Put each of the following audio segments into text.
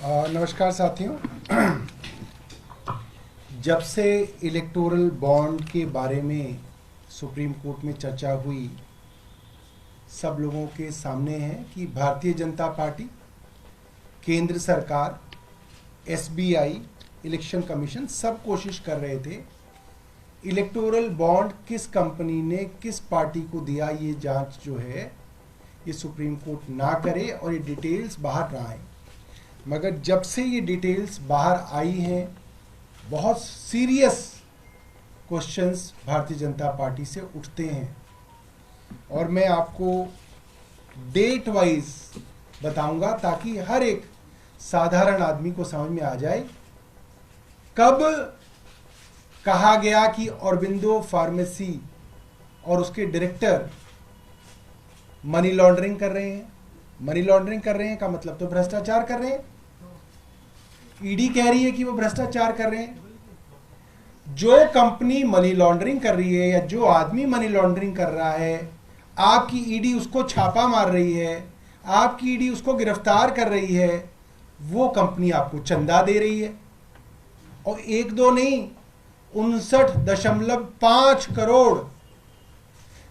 नमस्कार साथियों। जब से इलेक्टोरल बॉन्ड के बारे में सुप्रीम कोर्ट में चर्चा हुई, सब लोगों के सामने है कि भारतीय जनता पार्टी, केंद्र सरकार, एसबीआई, इलेक्शन कमीशन सब कोशिश कर रहे थे इलेक्टोरल बॉन्ड किस कंपनी ने किस पार्टी को दिया, ये जांच जो है ये सुप्रीम कोर्ट ना करे और ये डिटेल्स बाहर ना आए। मगर जब से ये डिटेल्स बाहर आई हैं, बहुत serious questions Bharatiya Janata party से उठते हैं और मैं आपको डेट वाइज बताऊंगा ताकि हर एक साधारण आदमी को समझ में आ जाए कब कहा गया कि ऑरोबिंदो फार्मेसी और उसके डायरेक्टर मनी लॉन्ड्रिंग कर रहे हैं। मनी लॉन्ड्रिंग कर रहे हैं का मतलब तो भ्रष्टाचार कर रहे हैं। ईडी कह रही है कि वो भ्रष्टाचार कर रहे हैं। जो कंपनी मनी लॉन्ड्रिंग कर रही है या जो आदमी मनी लॉन्ड्रिंग कर रहा है, आपकी ईडी उसको छापा मार रही है, आपकी ईडी उसको गिरफ्तार कर रही है, वो कंपनी आपको चंदा दे रही है। और एक दो नहीं, 59.5 करोड़,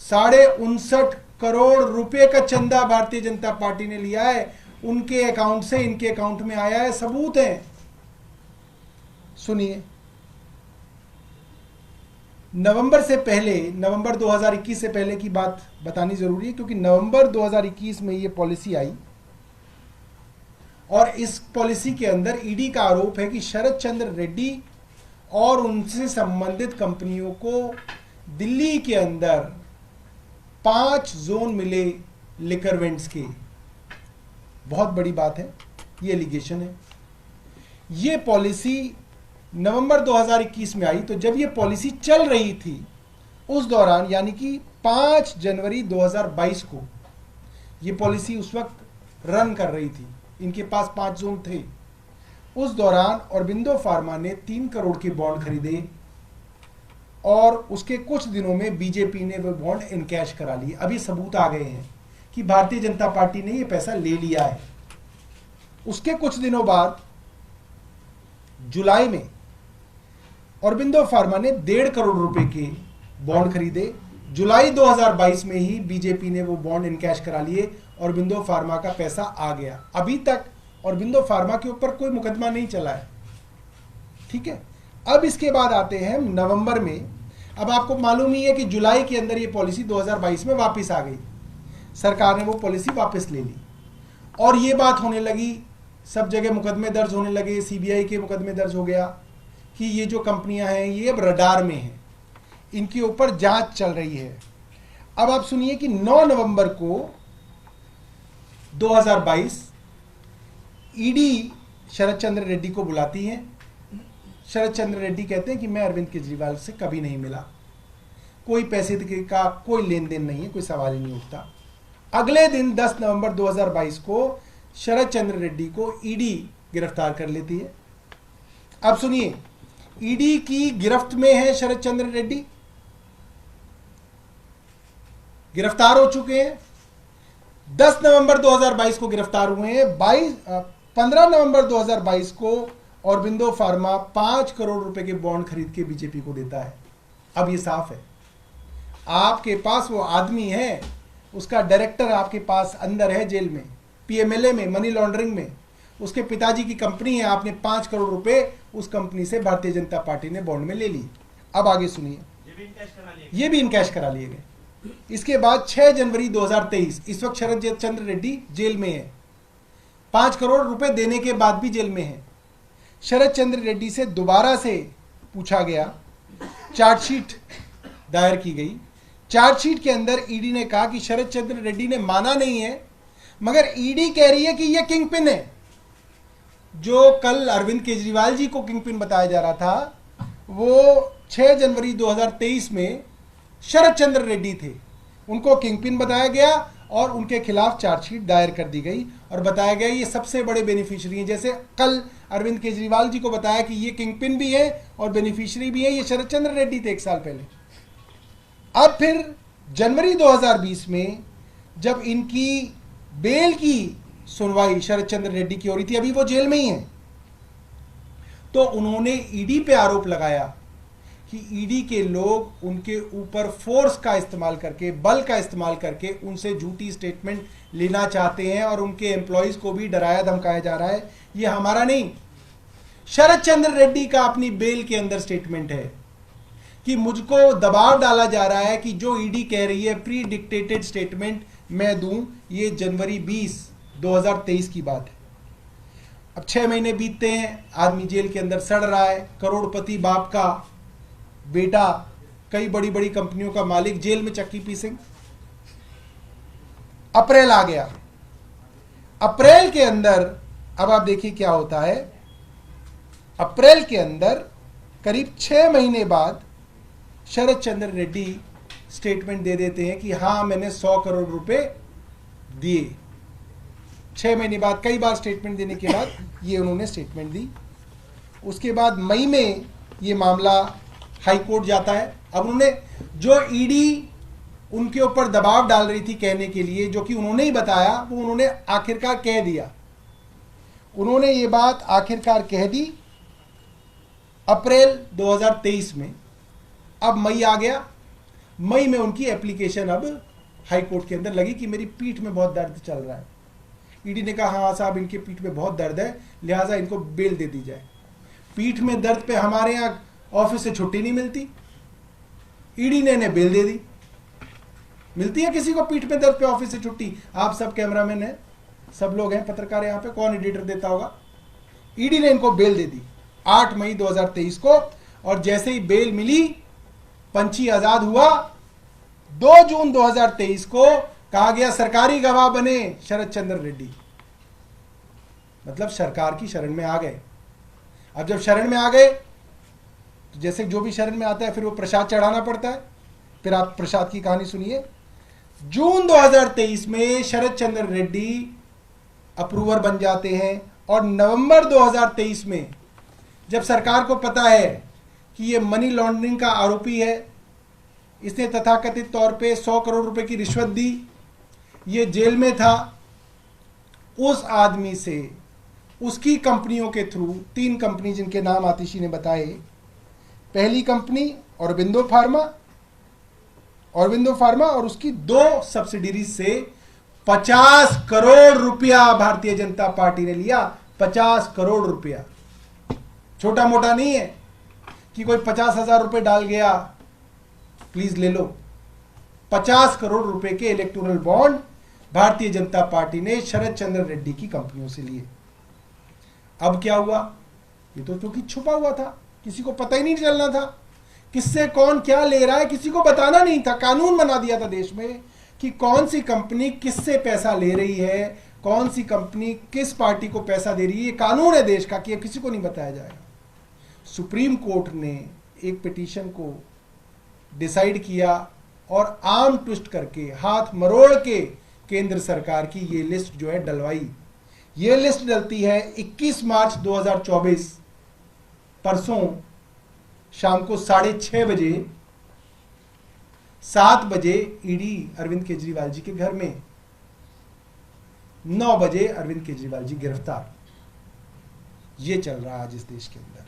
59.5 करोड़ रुपए का चंदा भारतीय जनता पार्टी ने लिया है। उनके अकाउंट से इनके अकाउंट में आया है, सबूत है। सुनिए, नवंबर से पहले, नवंबर 2021 से पहले की बात बतानी जरूरी है क्योंकि नवंबर 2021 में ये पॉलिसी आई और इस पॉलिसी के अंदर ईडी का आरोप है कि शरद चंद्र रेड्डी और उनसे संबंधित कंपनियों को दिल्ली के अंदर 5 जोन मिले लिकर वेंट्स के। बहुत बड़ी बात है, ये एलिगेशन है। ये पॉलिसी नवंबर 2021 में आई, तो जब ये पॉलिसी चल रही थी उस दौरान, यानी कि 5 जनवरी 2022 को ये पॉलिसी उस वक्त रन कर रही थी। इनके पास 5 जोन थे। उस दौरान ऑरोबिंदो फार्मा ने 3 करोड़ के बॉन्ड खरीदे और उसके कुछ दिनों में बीजेपी ने वो बॉन्ड इनकैश करा लिए। अभी सबूत आ गए हैं कि भारतीय जनता पार्टी ने ये पैसा ले लिया है। उसके कुछ दिनों बाद जुलाई में ऑरोबिंदो फार्मा ने 1.5 करोड़ रुपए के बॉन्ड खरीदे। जुलाई 2022 में ही बीजेपी ने वो बॉन्ड इनकैश करा लिए। ऑरोबिंदो फार्मा का पैसा आ गया। अभी तक ऑरोबिंदो फार्मा के ऊपर कोई मुकदमा नहीं चला है, ठीक है। अब इसके बाद आते हैं नवंबर में। अब आपको मालूम ही है कि जुलाई के अंदर ये पॉलिसी 2022 में वापस आ गई। सरकार ने वो पॉलिसी वापस ले ली और ये बात होने लगी, सब जगह मुकदमे दर्ज होने लगे। सीबीआई के मुकदमे दर्ज हो गया कि ये जो कंपनियां हैं ये अब रडार में हैं, इनके ऊपर जांच चल रही है। अब आप सुनिए कि 9 नवंबर को 2022 ईडी शरद चंद्र रेड्डी को बुलाती है। शरद चंद्र रेड्डी कहते हैं कि मैं अरविंद केजरीवाल से कभी नहीं मिला, कोई पैसे का कोई लेन देन नहीं है, कोई सवाल ही नहीं उठता। अगले दिन 10 नवंबर 2022 को शरद चंद्र रेड्डी को ईडी गिरफ्तार कर लेती है। अब सुनिए, ईडी की गिरफ्त में है शरद चंद्र रेड्डी, गिरफ्तार हो चुके हैं। 10 नवंबर 2022 को गिरफ्तार हुए हैं। 15 नवंबर 2022 को ऑरोबिंदो फार्मा 5 करोड़ रुपए के बॉन्ड खरीद के बीजेपी को देता है। अब ये साफ है, आपके पास वो आदमी है, उसका डायरेक्टर आपके पास अंदर है जेल में, पीएमएलए में, मनी लॉन्ड्रिंग में। उसके पिताजी की कंपनी है, आपने 5 करोड़ रुपए उस कंपनी से भारतीय जनता पार्टी ने बॉन्ड में ले ली। अब आगे सुनिए, ये भी इनकैश करा लिए गए। इसके बाद 6 जनवरी 2023, इस वक्त शरद चंद्र रेड्डी जेल में है। 5 करोड़ रुपए देने के बाद भी जेल में है। शरद चंद्र रेड्डी से दोबारा से पूछा गया, चार्जशीट दायर की गई। चार्जशीट के अंदर ईडी ने कहा कि शरद चंद्र रेड्डी ने माना नहीं है, मगर ईडी कह रही है कि यह किंगपिन है। जो कल अरविंद केजरीवाल जी को किंगपिन बताया जा रहा था, वो 6 जनवरी 2023 में शरद चंद्र रेड्डी थे। उनको किंगपिन बताया गया और उनके खिलाफ चार्जशीट दायर कर दी गई और बताया गया ये सबसे बड़े बेनिफिशियरी हैं। जैसे कल अरविंद केजरीवाल जी को बताया कि ये किंगपिन भी है और बेनिफिशियरी भी है, ये शरद चंद्र रेड्डी थे 1 साल पहले। अब फिर जनवरी 2020 में जब इनकी बेल की सुनवाई शरद चंद्र रेड्डी की हो रही थी, अभी वो जेल में ही है। तो उन्होंने ईडी पे आरोप लगाया कि ईडी के लोग उनके ऊपर फोर्स का इस्तेमाल करके, बल का इस्तेमाल करके उनसे झूठी स्टेटमेंट लेना चाहते हैं और उनके एम्प्लॉयज को भी डराया धमकाया जा रहा है। ये हमारा नहीं, शरद चंद्र रेड्डी का अपनी बेल के अंदर स्टेटमेंट है कि मुझको दबाव डाला जा रहा है कि जो ईडी कह रही है प्री डिक्टेटेड स्टेटमेंट मैं दूं। ये जनवरी 20, 2023 की बात है। अब 6 महीने बीतते हैं, आदमी जेल के अंदर सड़ रहा है। करोड़पति बाप का बेटा, कई बड़ी बड़ी कंपनियों का मालिक जेल में चक्की पीसेंगे। अप्रैल आ गया। अप्रैल के अंदर अब आप देखिए क्या होता है। अप्रैल के अंदर करीब 6 महीने बाद शरद चंद्र रेड्डी स्टेटमेंट दे देते हैं कि हां मैंने 100 करोड़ रुपए दिए। 6 महीने बाद, कई बार स्टेटमेंट देने के बाद ये उन्होंने स्टेटमेंट दी। उसके बाद मई में ये मामला हाई कोर्ट जाता है। अब उन्होंने जो ईडी उनके ऊपर दबाव डाल रही थी कहने के लिए, जो कि उन्होंने ही बताया, वो उन्होंने आखिरकार कह दिया। उन्होंने ये बात आखिरकार कह दी अप्रैल 2023 में। अब मई आ गया। मई में उनकी एप्लीकेशन अब हाई कोर्ट के अंदर लगी कि मेरी पीठ में बहुत दर्द चल रहा है। ईडी ने कहा हाँ साहब इनके पीठ में बहुत दर्द है, लिहाजा इनको बेल दे दी जाए। पीठ में दर्द पे हमारे यहाँ ऑफिस से छुट्टी नहीं मिलती, ईडी ने इन्हें बेल दे दी। मिलती है किसी को पीठ में दर्द पे ऑफिस से छुट्टी? आप सब कैमरामैन हैं, सब लोग हैं, पत्रकार यहाँ पे, कौन एडिटर देता होगा? ईडी ने इनको बेल दे दी 8 मई 2023 को। और जैसे ही बेल मिली, पंछी आजाद हुआ। 2 जून 2023 को कहा गया सरकारी गवाह बने शरद चंद्र रेड्डी। मतलब सरकार की शरण में आ गए। अब जब शरण में आ गए तो जैसे जो भी शरण में आता है फिर वो प्रसाद चढ़ाना पड़ता है। फिर आप प्रसाद की कहानी सुनिए। जून 2023 में शरद चंद्र रेड्डी अप्रूवर बन जाते हैं और नवंबर 2023 में जब सरकार को पता है कि ये मनी लॉन्ड्रिंग का आरोपी है, इसने तथाकथित तौर पे 100 करोड़ रुपए की रिश्वत दी, ये जेल में था, उस आदमी से उसकी कंपनियों के थ्रू 3 कंपनी जिनके नाम आतिशी ने बताए। पहली कंपनी औरबिंदो फार्मा और उसकी 2 सब्सिडीज से 50 करोड़ रुपया भारतीय जनता पार्टी ने लिया। 50 करोड़ रुपया छोटा मोटा नहीं है कि कोई 50,000 रुपए डाल गया प्लीज ले लो। 50 करोड़ रुपए के electoral bond Bharatiya Janata party ने शरद चंद्र रेड्डी की कंपनियों से लिए। अब क्या हुआ? ये तो क्योंकि छुपा हुआ था, किसी को पता ही नहीं चलना था किससे कौन क्या ले रहा है, किसी को बताना नहीं था। कानून बना दिया था देश में कि कौन सी कंपनी किससे पैसा ले रही है, कौन सी कंपनी किस पार्टी को पैसा दे रही है। ये कानून है देश का कि किसी को नहीं बताया जाएगा। सुप्रीम कोर्ट ने एक पिटीशन को डिसाइड किया और आर्म ट्विस्ट करके, हाथ मरोड़ के केंद्र सरकार की ये लिस्ट जो है डलवाई। ये लिस्ट डलती है 21 मार्च 2024 परसों शाम को 6:30 बजे, 7 बजे ईडी अरविंद केजरीवाल जी के घर में, 9 बजे अरविंद केजरीवाल जी गिरफ्तार। ये चल रहा है आज इस देश के अंदर।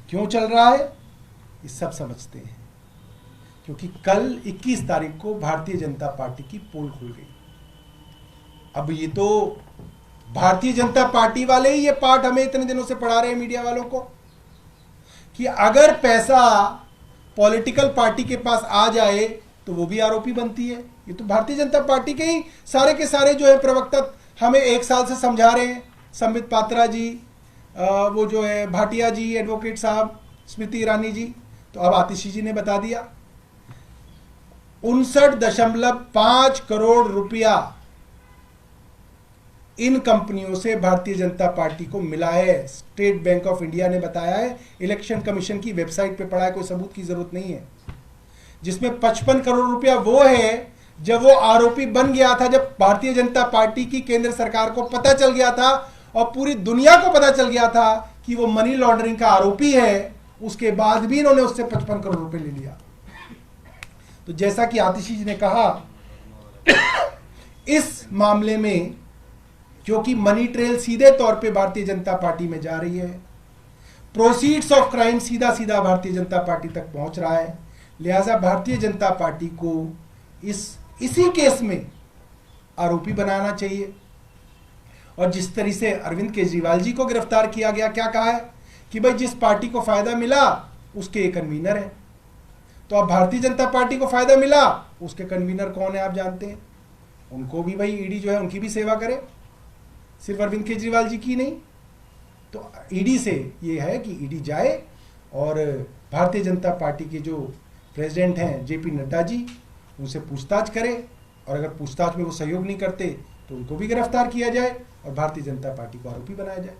क्यों चल रहा है ये सब समझते हैं, क्योंकि कल 21 तारीख को भारतीय जनता पार्टी की पोल खुल गई। अब ये तो भारतीय जनता पार्टी वाले ही ये पाठ हमें इतने दिनों से पढ़ा रहे हैं मीडिया वालों को कि अगर पैसा पॉलिटिकल पार्टी के पास आ जाए तो वो भी आरोपी बनती है। ये तो भारतीय जनता पार्टी के ही सारे के सारे जो है प्रवक्ता हमें 1 साल से समझा रहे हैं। संबित पात्रा जी, वो जो है भाटिया जी, एडवोकेट साहब, स्मृति ईरानी जी, तो अब आतिशी जी ने बता दिया। 59.5 करोड़ रुपया इन कंपनियों से भारतीय जनता पार्टी को मिला है। स्टेट बैंक ऑफ इंडिया ने बताया है, इलेक्शन कमीशन की वेबसाइट पे पड़ा है, कोई सबूत की जरूरत नहीं है। जिसमें 55 करोड़ रुपया वो है जब वो आरोपी बन गया था, जब भारतीय जनता पार्टी की केंद्र सरकार को पता चल गया था और पूरी दुनिया को पता चल गया था कि वो मनी लॉन्ड्रिंग का आरोपी है। उसके बाद भी इन्होंने उससे 55 करोड़ रुपए ले लिया। तो जैसा कि आतिशी जी ने कहा, इस मामले में क्योंकि मनी ट्रेल सीधे तौर पे भारतीय जनता पार्टी में जा रही है, प्रोसीड्स ऑफ क्राइम सीधा सीधा भारतीय जनता पार्टी तक पहुंच रहा है, लिहाजा भारतीय जनता पार्टी को इसी केस में आरोपी बनाना चाहिए। और जिस तरह से अरविंद केजरीवाल जी को गिरफ्तार किया गया, क्या कहा है कि भाई जिस पार्टी को फायदा मिला उसके एक कन्वीनर है। तो अब भारतीय जनता पार्टी को फायदा मिला, उसके कन्वीनर कौन है आप जानते हैं। उनको भी भाई ईडी जो है उनकी भी सेवा करे, सिर्फ अरविंद केजरीवाल जी की नहीं। तो ईडी से ये है कि ईडी जाए और भारतीय जनता पार्टी के जो प्रेसिडेंट हैं जेपी नड्डा जी, उनसे पूछताछ करे, और अगर पूछताछ में वो सहयोग नहीं करते तो उनको भी गिरफ्तार किया जाए और भारतीय जनता पार्टी को आरोपी बनाया जाए।